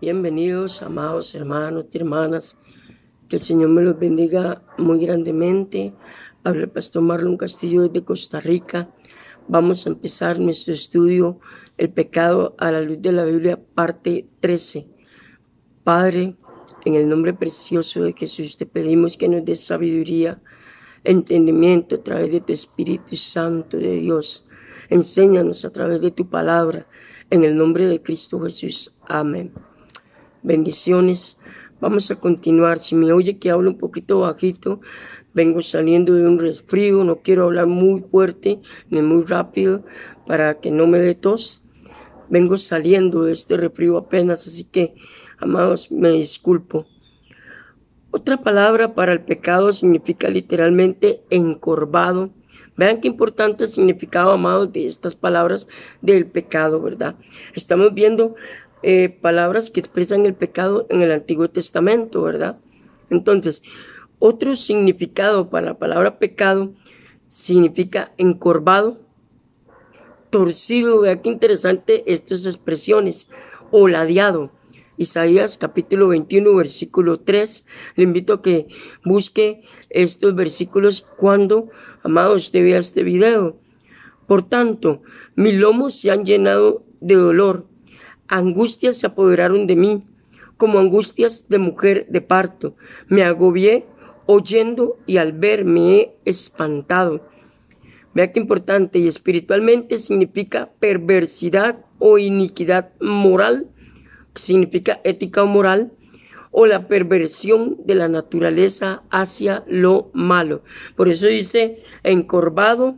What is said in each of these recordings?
Bienvenidos, amados hermanos y hermanas. Que el Señor me los bendiga muy grandemente. Habla el pastor Marlon Castillo desde Costa Rica. Vamos a empezar nuestro estudio, El pecado a la luz de la Biblia, parte 13. Padre, en el nombre precioso de Jesús, te pedimos que nos des sabiduría, entendimiento a través de tu Espíritu Santo de Dios. Enséñanos a través de tu palabra, en el nombre de Cristo Jesús. Amén. Bendiciones. Vamos a continuar. Si me oye que hablo un poquito bajito, vengo saliendo de un resfrío, no quiero hablar muy fuerte ni muy rápido para que no me dé tos. Vengo saliendo de este resfrío apenas, así que, amados, me disculpo. Otra palabra para el pecado significa literalmente encorvado. Vean qué importante el significado, amados, de estas palabras del pecado, ¿verdad? Estamos viendo palabras que expresan el pecado en el Antiguo Testamento, ¿verdad? Entonces, otro significado para la palabra pecado significa encorvado, torcido. Vean qué interesante estas expresiones, o ladeado. Isaías capítulo 21, versículo 3. Le invito a que busque estos versículos cuando, amado, usted vea este video. Por tanto, mis lomos se han llenado de dolor, angustias se apoderaron de mí, como angustias de mujer de parto. Me agobié oyendo y al ver me he espantado. Vea qué importante. Y espiritualmente significa perversidad o iniquidad moral, significa ética o moral, o la perversión de la naturaleza hacia lo malo. Por eso dice encorvado,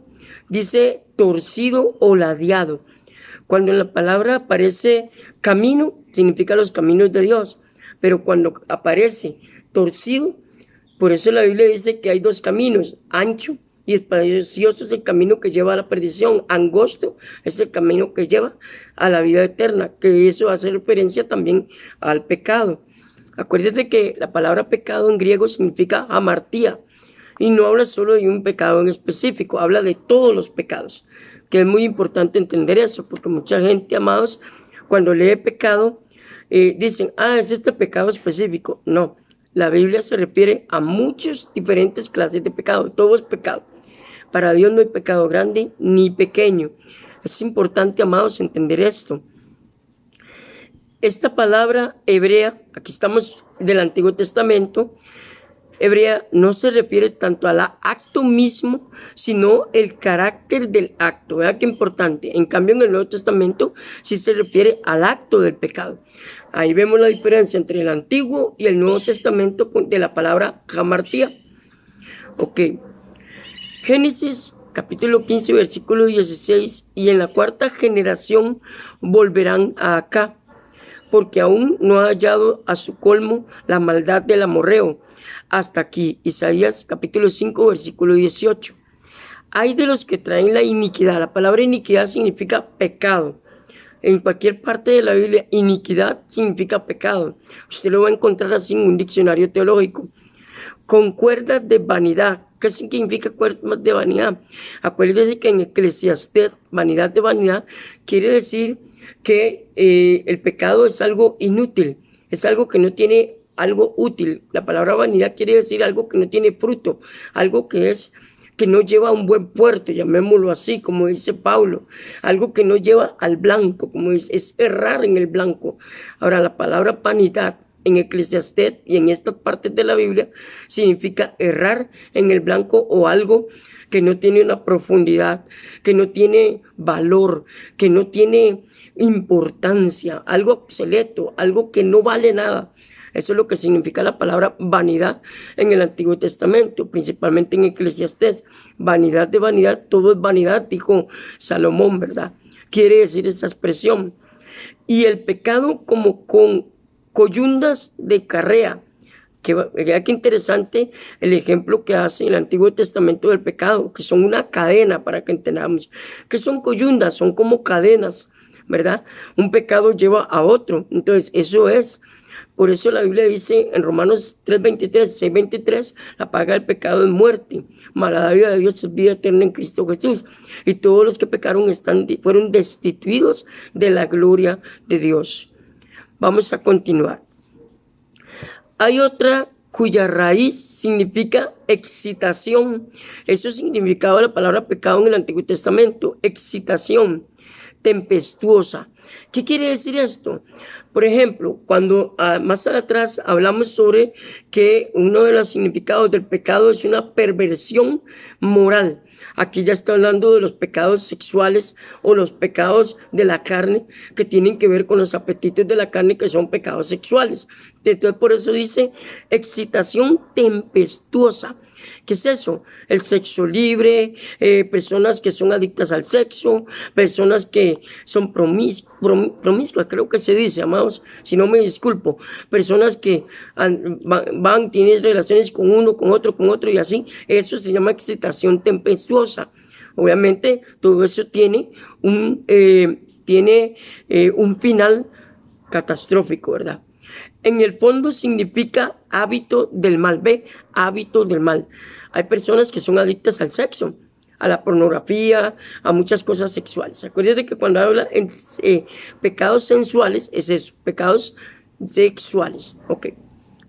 dice torcido o ladeado. Cuando en la palabra aparece camino, significa los caminos de Dios. Pero cuando aparece torcido, por eso la Biblia dice que hay dos caminos, ancho y espacioso es el camino que lleva a la perdición, angosto es el camino que lleva a la vida eterna, que eso hace referencia también al pecado. Acuérdate que la palabra pecado en griego significa hamartía, y no habla solo de un pecado en específico, habla de todos los pecados, que es muy importante entender eso, porque mucha gente, amados, cuando lee pecado, dicen, es este pecado específico. No, la Biblia se refiere a muchas diferentes clases de pecado, todo es pecado. Para Dios no hay pecado grande ni pequeño. Es importante, amados, entender esto. Esta palabra hebrea, aquí estamos del Antiguo Testamento, hebrea no se refiere tanto al acto mismo, sino el carácter del acto. ¿Verdad qué importante? En cambio, en el Nuevo Testamento sí se refiere al acto del pecado. Ahí vemos la diferencia entre el Antiguo y el Nuevo Testamento de la palabra hamartía. Ok. Génesis capítulo 15, versículo 16. Y en la cuarta generación volverán a acá, porque aún no ha hallado a su colmo la maldad del amorreo. Hasta aquí, Isaías capítulo 5, versículo 18. Hay de los que traen la iniquidad. La palabra iniquidad significa pecado. En cualquier parte de la Biblia, iniquidad significa pecado. Usted lo va a encontrar así en un diccionario teológico. Con cuerdas de vanidad. ¿Qué significa cuerdas de vanidad? Acuérdese que en Eclesiastés, vanidad de vanidad, quiere decir que el pecado es algo inútil, es algo que no tiene algo útil. La palabra vanidad quiere decir algo que no tiene fruto, algo que no lleva a un buen puerto, llamémoslo así, como dice Pablo, algo que no lleva al blanco, como es errar en el blanco. Ahora, la palabra vanidad en Eclesiastés y en estas partes de la Biblia significa errar en el blanco o algo que no tiene una profundidad, que no tiene valor, que no tiene importancia, algo obsoleto, algo que no vale nada. Eso es lo que significa la palabra vanidad en el Antiguo Testamento, principalmente en Eclesiastés. Vanidad de vanidad, todo es vanidad, dijo Salomón, ¿verdad? Quiere decir esa expresión. Y el pecado como con coyundas de carrea. Qué interesante el ejemplo que hace el Antiguo Testamento del pecado, que son una cadena, para que entendamos. ¿Qué son coyundas? Son como cadenas, ¿verdad? Un pecado lleva a otro. Entonces, eso es. Por eso la Biblia dice en Romanos 3:23, 6:23, la paga del pecado es muerte, mas la dádiva de Dios es vida eterna en Cristo Jesús. Y todos los que pecaron fueron destituidos de la gloria de Dios. Vamos a continuar. Hay otra cuya raíz significa excitación. Eso significaba la palabra pecado en el Antiguo Testamento, excitación tempestuosa. ¿Qué quiere decir esto? Por ejemplo, cuando más atrás hablamos sobre que uno de los significados del pecado es una perversión moral. Aquí ya está hablando de los pecados sexuales o los pecados de la carne que tienen que ver con los apetitos de la carne, que son pecados sexuales. Entonces por eso dice excitación tempestuosa. ¿Qué es eso? El sexo libre, personas que son adictas al sexo, personas que son promiscuas, creo que se dice, amados, si no me disculpo, personas que tienen relaciones con uno, con otro y así, eso se llama excitación tempestuosa. Obviamente todo eso tiene un final catastrófico, ¿verdad? En el fondo significa hábito del mal, hábito del mal. Hay personas que son adictas al sexo, a la pornografía, a muchas cosas sexuales. Acuérdense que cuando habla en pecados sensuales, es eso, pecados sexuales. Ok,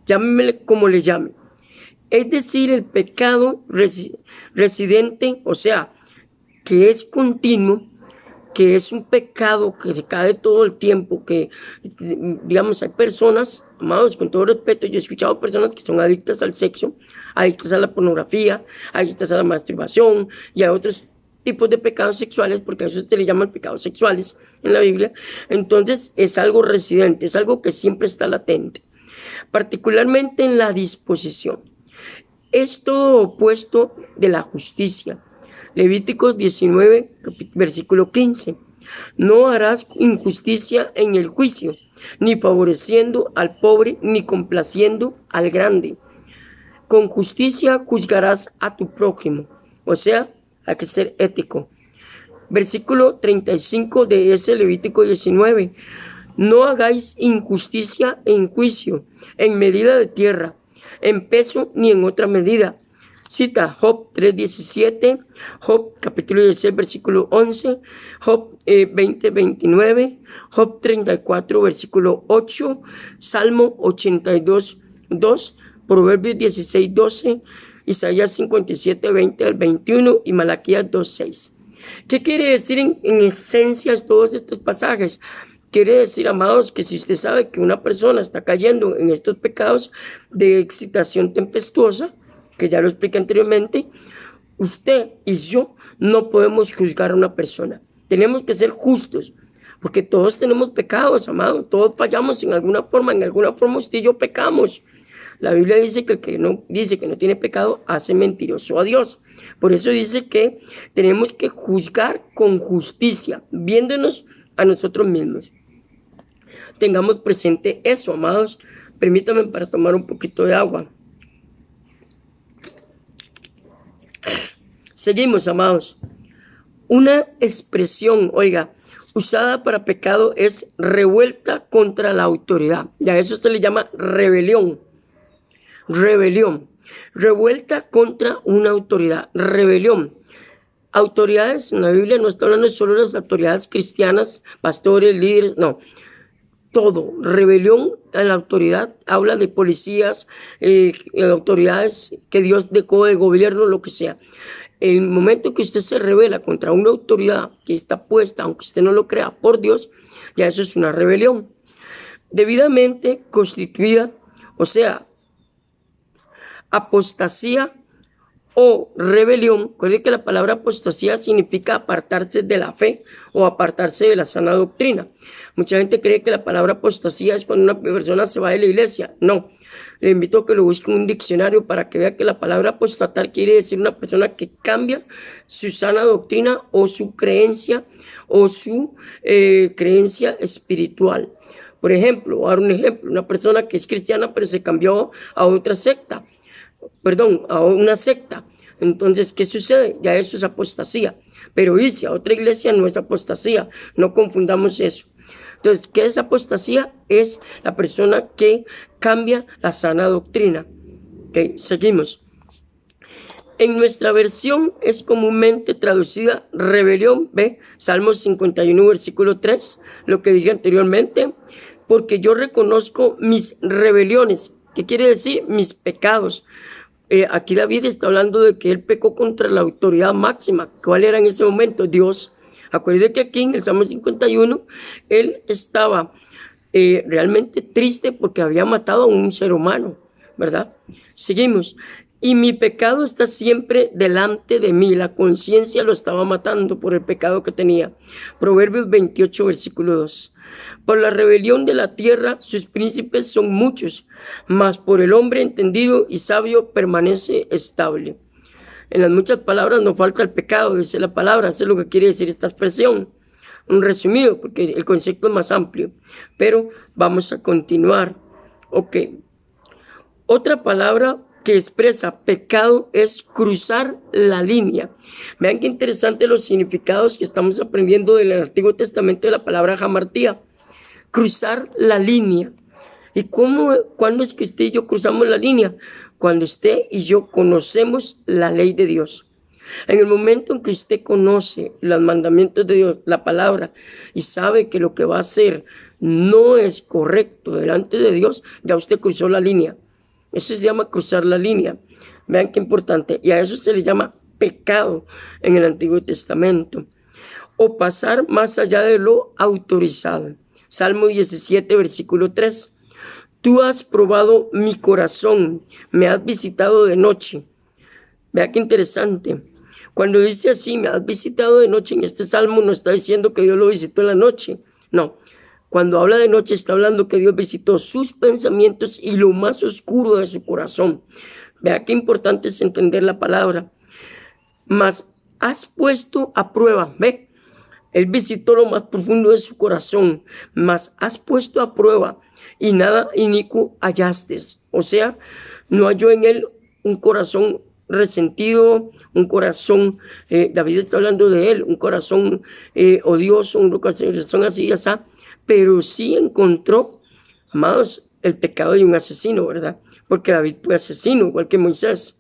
llámeme como le llame. Es decir, el pecado residente, o sea, que es continuo, que es un pecado que se cae todo el tiempo, que, digamos, hay personas, amados, con todo respeto, yo he escuchado personas que son adictas al sexo, adictas a la pornografía, adictas a la masturbación y a otros tipos de pecados sexuales, porque a eso se le llaman pecados sexuales en la Biblia. Entonces es algo residente, es algo que siempre está latente, particularmente en la disposición. Es todo opuesto de la justicia. Levíticos 19, versículo 15. No harás injusticia en el juicio, ni favoreciendo al pobre, ni complaciendo al grande. Con justicia juzgarás a tu prójimo. O sea, hay que ser ético. Versículo 35 de ese Levítico 19. No hagáis injusticia en juicio, en medida de tierra, en peso ni en otra medida. Cita Job 3:17, Job capítulo 16, versículo 11, Job 20:29, Job 34, versículo 8, Salmo 82:2, Proverbios 16:12, Isaías 57:20 al 21 y Malaquías 2:6. ¿Qué quiere decir en esencia todos estos pasajes? Quiere decir, amados, que si usted sabe que una persona está cayendo en estos pecados de excitación tempestuosa, que ya lo expliqué anteriormente, usted y yo no podemos juzgar a una persona. Tenemos que ser justos, porque todos tenemos pecados, amados. Todos fallamos en alguna forma usted y yo pecamos. La Biblia dice que el que no tiene pecado hace mentiroso a Dios. Por eso dice que tenemos que juzgar con justicia, viéndonos a nosotros mismos. Tengamos presente eso, amados. Permítanme para tomar un poquito de agua. Seguimos, amados. Una expresión, usada para pecado es revuelta contra la autoridad. Y a eso se le llama rebelión. Rebelión. Revuelta contra una autoridad. Rebelión. Autoridades en la Biblia no está hablando solo de las autoridades cristianas, pastores, líderes, no. Todo. Rebelión a la autoridad habla de policías, autoridades que Dios dejó de gobierno, lo que sea. El momento que usted se rebela contra una autoridad que está puesta, aunque usted no lo crea, por Dios, ya eso es una rebelión. Debidamente constituida, o sea, apostasía o rebelión. Recuerde que la palabra apostasía significa apartarse de la fe o apartarse de la sana doctrina. Mucha gente cree que la palabra apostasía es cuando una persona se va de la iglesia. No, le invito a que lo busque en un diccionario para que vea que la palabra apostatar quiere decir una persona que cambia su sana doctrina o su creencia creencia espiritual. Por ejemplo, voy a dar un ejemplo, una persona que es cristiana pero se cambió a otra secta. A una secta. Entonces, ¿qué sucede? Ya eso es apostasía. Pero irse a otra iglesia no es apostasía. No confundamos eso. Entonces, ¿qué es apostasía? Es la persona que cambia la sana doctrina. Ok, seguimos. En nuestra versión es comúnmente traducida rebelión. Salmos 51, versículo 3, lo que dije anteriormente. porque yo reconozco mis rebeliones. ¿Qué quiere decir? Mis pecados. Aquí David está hablando de que él pecó contra la autoridad máxima. ¿Cuál era en ese momento? Dios. Acuérdense que aquí en el Salmo 51, él estaba realmente triste porque había matado a un ser humano, ¿verdad? Seguimos. Y mi pecado está siempre delante de mí. La conciencia lo estaba matando por el pecado que tenía. Proverbios 28, versículo 2. Por la rebelión de la tierra, sus príncipes son muchos, mas por el hombre entendido y sabio permanece estable. En las muchas palabras no falta el pecado, dice la palabra. Eso es lo que quiere decir esta expresión. Un resumido, porque el concepto es más amplio. Pero vamos a continuar. Ok. Otra palabra que expresa pecado es cruzar la línea. Vean qué interesante los significados que estamos aprendiendo del Antiguo Testamento de la palabra hamartía. Cruzar la línea. ¿Y cuándo es que usted y yo cruzamos la línea? Cuando usted y yo conocemos la ley de Dios. En el momento en que usted conoce los mandamientos de Dios, la palabra, y sabe que lo que va a hacer no es correcto delante de Dios, ya usted cruzó la línea. Eso se llama cruzar la línea. Vean qué importante. Y a eso se le llama pecado en el Antiguo Testamento. O pasar más allá de lo autorizado. Salmo 17, versículo 3. Tú has probado mi corazón, me has visitado de noche. Vea qué interesante. Cuando dice así, me has visitado de noche, en este salmo no está diciendo que Dios lo visitó en la noche. No. Cuando habla de noche está hablando que Dios visitó sus pensamientos y lo más oscuro de su corazón. Vea qué importante es entender la palabra. Mas has puesto a prueba, ve, él visitó lo más profundo de su corazón, mas has puesto a prueba y nada inicuo hallaste. O sea, no halló en él un corazón resentido, un corazón, David está hablando de él, un corazón odioso, un corazón así, pero sí encontró, amados, el pecado de un asesino, ¿verdad? Porque David fue asesino, igual que Moisés.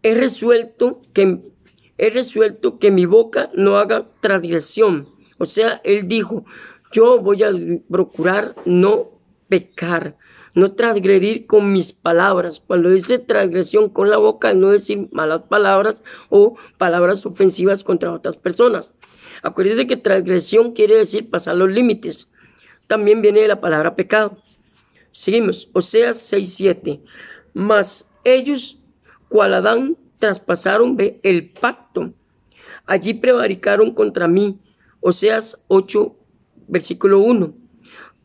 He resuelto que mi boca no haga transgresión. O sea, él dijo, yo voy a procurar no pecar, no transgredir con mis palabras. Cuando dice transgresión con la boca, no decir malas palabras o palabras ofensivas contra otras personas. Acuérdense que transgresión quiere decir pasar los límites. También viene de la palabra pecado. Seguimos, Oseas 6:7. Mas ellos, cual Adán, traspasaron el pacto. Allí prevaricaron contra mí. Oseas 8, versículo 1.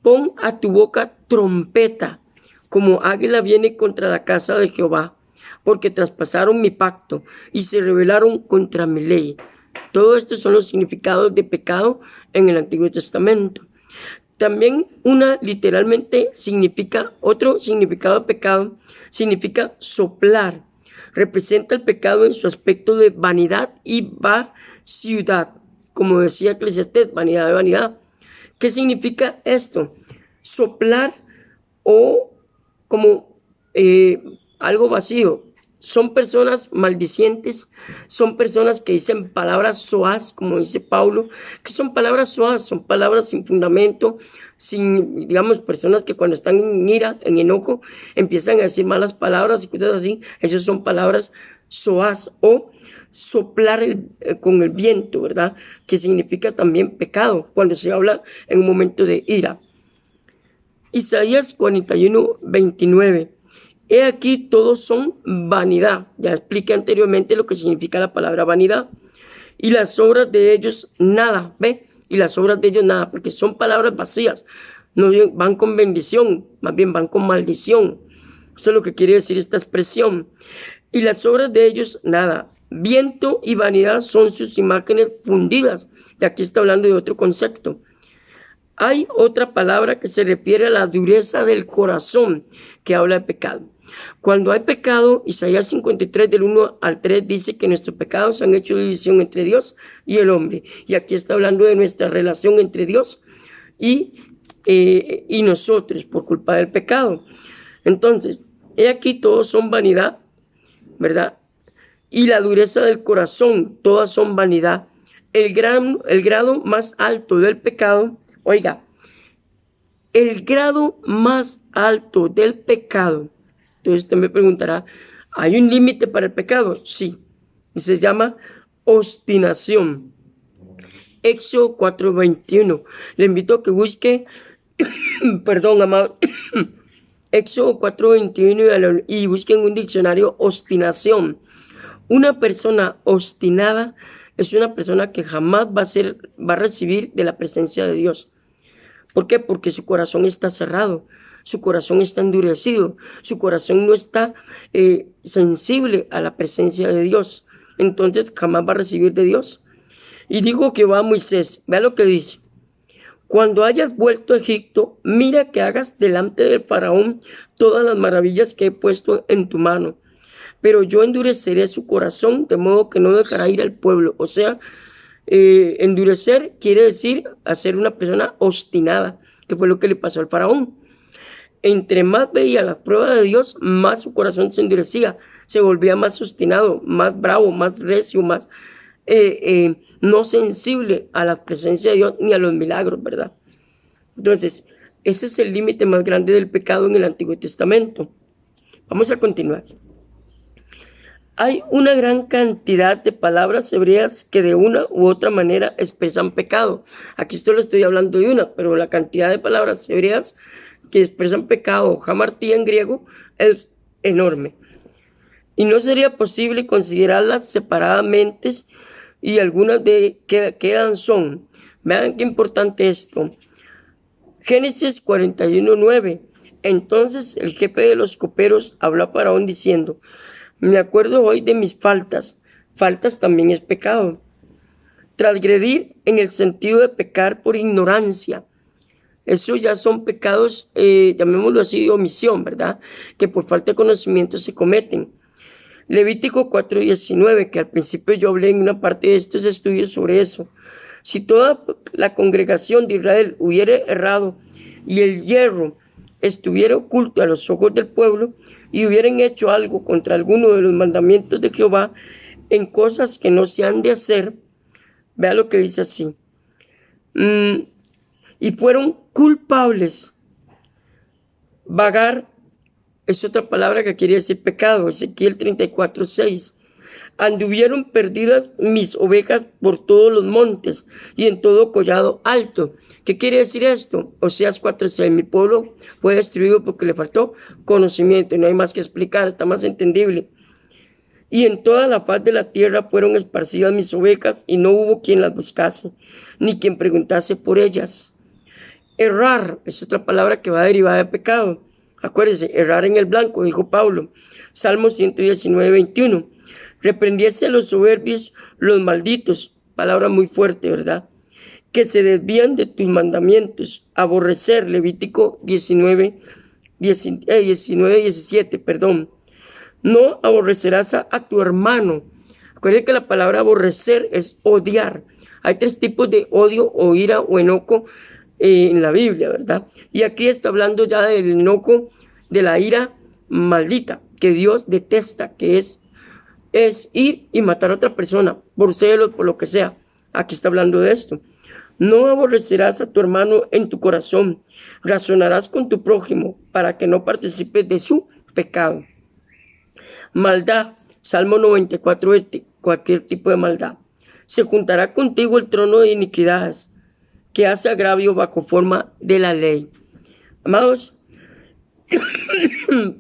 Pon a tu boca trompeta, como águila viene contra la casa de Jehová, porque traspasaron mi pacto y se rebelaron contra mi ley. Todo esto son los significados de pecado en el Antiguo Testamento. También literalmente significa, otro significado de pecado, significa soplar. Representa el pecado en su aspecto de vanidad y vaciedad. Como decía Eclesiastés, vanidad de vanidad. ¿Qué significa esto? Soplar o como algo vacío. Son personas maldicientes, son personas que dicen palabras soaz, como dice Pablo, que son palabras soaz, son palabras sin fundamento, digamos, personas que cuando están en ira, en enojo, empiezan a decir malas palabras y cosas así. Esas son palabras soaz o soplar con el viento, ¿verdad? Que significa también pecado, cuando se habla en un momento de ira. Isaías 41, 29. He aquí todos son vanidad. Ya expliqué anteriormente lo que significa la palabra vanidad. Y las obras de ellos nada, ¿ve? Y las obras de ellos nada, porque son palabras vacías. No van con bendición, más bien van con maldición. Eso es lo que quiere decir esta expresión. Y las obras de ellos nada. Viento y vanidad son sus imágenes fundidas. Y aquí está hablando de otro concepto. Hay otra palabra que se refiere a la dureza del corazón, que habla de pecado. Cuando hay pecado, Isaías 53 del 1 al 3 dice que nuestros pecados han hecho división entre Dios y el hombre. Y aquí está hablando de nuestra relación entre Dios y nosotros por culpa del pecado. Entonces, he aquí todos son vanidad, ¿verdad? Y la dureza del corazón, todas son vanidad. El grado más alto del pecado, oiga, El grado más alto del pecado. Entonces usted me preguntará, ¿hay un límite para el pecado? Sí, y se llama obstinación. Éxodo 4:21. Le invito a que busque, perdón, amado, Éxodo 4:21 y busquen un diccionario obstinación. Una persona obstinada es una persona que jamás va a recibir de la presencia de Dios. ¿Por qué? Porque su corazón está cerrado, su corazón está endurecido, su corazón no está sensible a la presencia de Dios. Entonces jamás va a recibir de Dios. Y dijo Jehová a Moisés, vea lo que dice: cuando hayas vuelto a Egipto, mira que hagas delante del faraón todas las maravillas que he puesto en tu mano. Pero yo endureceré su corazón, de modo que no dejará ir al pueblo. O sea, endurecer quiere decir hacer una persona obstinada, que fue lo que le pasó al faraón. Entre más veía las pruebas de Dios, más su corazón se endurecía, se volvía más obstinado, más bravo, más recio, más no sensible a la presencia de Dios ni a los milagros, ¿verdad? Entonces, ese es el límite más grande del pecado en el Antiguo Testamento. Vamos a continuar. Hay una gran cantidad de palabras hebreas que de una u otra manera expresan pecado. Aquí solo estoy hablando de una, pero la cantidad de palabras hebreas que expresan pecado, hamartía en griego, es enorme. Y no sería posible considerarlas separadamente, y algunas de que quedan son, vean qué importante esto, Génesis 41:9. Entonces el jefe de los coperos habló a Faraón diciendo: me acuerdo hoy de mis faltas. Faltas también es pecado. Transgredir en el sentido de pecar por ignorancia. Eso ya son pecados, llamémoslo así, de omisión, ¿verdad? Que por falta de conocimiento se cometen. Levítico 4:19, que al principio yo hablé en una parte de estos estudios sobre eso. Si toda la congregación de Israel hubiere errado y el hierro estuviera oculto a los ojos del pueblo y hubieran hecho algo contra alguno de los mandamientos de Jehová en cosas que no se han de hacer, vea lo que dice así, y fueron culpables. Vagar es otra palabra que quiere decir pecado. Ezequiel 34:6. Anduvieron perdidas mis ovejas por todos los montes y en todo collado alto. ¿Qué quiere decir esto? Oseas 4:6. Mi pueblo fue destruido porque le faltó conocimiento. No hay más que explicar, está más entendible. Y en toda la faz de la tierra fueron esparcidas mis ovejas y no hubo quien las buscase, ni quien preguntase por ellas. Errar es otra palabra que va derivada de pecado. Acuérdense, errar en el blanco, dijo Pablo. Salmo 119:21. Reprendiese a los soberbios, los malditos, palabra muy fuerte, ¿verdad? Que se desvían de tus mandamientos. Aborrecer, Levítico 19:17, perdón. No aborrecerás a tu hermano. Acuérdense que la palabra aborrecer es odiar. Hay 3 tipos de odio o ira o enojo en la Biblia, ¿verdad? Y aquí está hablando ya del enojo, de la ira maldita, que Dios detesta, que es ir y matar a otra persona, por celos, por lo que sea. Aquí está hablando de esto. No aborrecerás a tu hermano en tu corazón, razonarás con tu prójimo para que no participes de su pecado. Maldad, Salmo 94:20, cualquier tipo de maldad. Se juntará contigo el trono de iniquidades, que hace agravio bajo forma de la ley. Amados,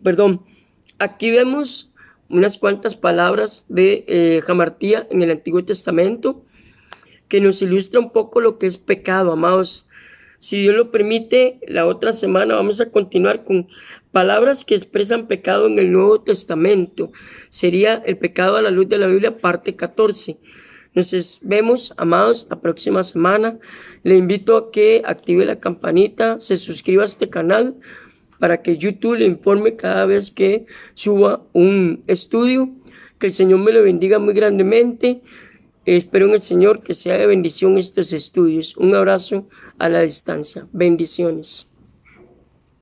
perdón, aquí vemos unas cuantas palabras de hamartía en el Antiguo Testamento que nos ilustra un poco lo que es pecado, amados. Si Dios lo permite, la otra semana vamos a continuar con palabras que expresan pecado en el Nuevo Testamento. Sería el pecado a la luz de la Biblia, parte 14. Nos vemos, amados, la próxima semana. Le invito a que active la campanita, se suscriba a este canal para que YouTube le informe cada vez que suba un estudio. Que el Señor me lo bendiga muy grandemente. Espero en el Señor que sea de bendición estos estudios. Un abrazo a la distancia. Bendiciones.